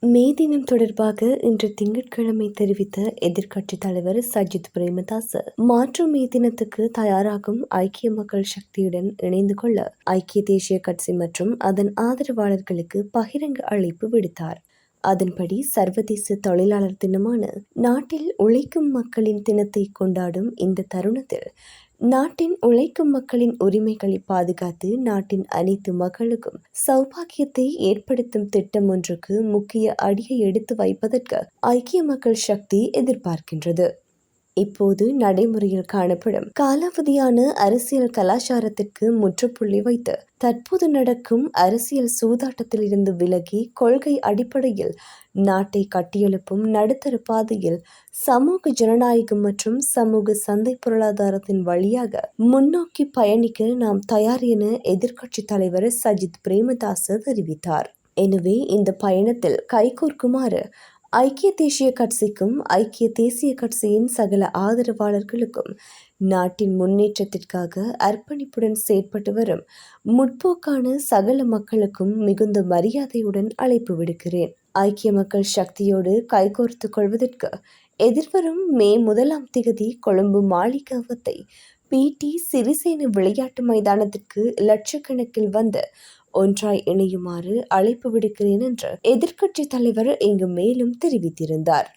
மே தினம் தொடர்பாக இன்று திங்கட்கிழமை தெரிவித்த எதிர்க்கட்சித் தலைவர் சஜித் பிரேமதாச மாற்று மே தினத்துக்கு தயாராகும் ஐக்கிய மக்கள் சக்தியுடன் இணைந்து கொள்ள ஐக்கிய தேசிய கட்சி மற்றும் அதன் ஆதரவாளர்களுக்கு பகிரங்க அழைப்பு விடுத்தார். அதன்படி சர்வதேச தொழிலாளர் தினமான நாட்டில் உழைக்கும் மக்களின் தினத்தை கொண்டாடும் இந்த தருணத்தில் நாட்டின் உழைக்கும் மக்களின் உரிமைகளை பாதுகாத்து நாட்டின் அனைத்து மக்களுக்கும் சௌபாகியத்தை ஏற்படுத்தும் திட்டம் ஒன்றுக்கு முக்கிய அடியை எடுத்து வைப்பதற்கு ஐக்கிய மக்கள் சக்தி எதிர்பார்க்கின்றது. இப்போது நடைமுறையில் காணப்படும் காலாவதியான அரசியல் கலாச்சாரத்திற்கு முற்றுப்புள்ளி வைத்து தற்போது நடக்கும் அரசியல் சூதாட்டத்தில் இருந்து விலகி கொள்கை அடிப்படையில் நாட்டை கட்டியெழுப்பும் நடுத்தர பாதையில் சமூக ஜனநாயகம் மற்றும் சமூக சந்தை பொருளாதாரத்தின் வழியாக முன்னோக்கி பயணிக்க நாம் தயார் என எதிர்க்கட்சி தலைவர் சஜித் பிரேமதாச தெரிவித்தார். எனவே இந்த பயணத்தில் கைகோர்க்குமாறு ஐக்கிய தேசிய கட்சிக்கும் ஐக்கிய தேசிய கட்சியின் சகல ஆதரவாளர்களுக்கும் நாட்டின் முன்னேற்றத்திற்காக அர்ப்பணிப்புடன் செயற்பட்டு வரும் முற்போக்கான சகல மக்களுக்கும் மிகுந்த மரியாதையுடன் அழைப்பு விடுக்கிறேன். ஐக்கிய மக்கள் சக்தியோடு கைகோர்த்து கொள்வதற்கு எதிர்வரும் மே 1 கொழும்பு மாளிகாவத்தை PT சிறிசேன விளையாட்டு மைதானத்திற்கு லட்சக்கணக்கில் வந்து ஒன்றாய் இணையுமாறு அழைப்பு விடுக்கிறேன் என்று எதிர்க்கட்சி தலைவர் இங்கு மேலும் தெரிவித்திருந்தார்.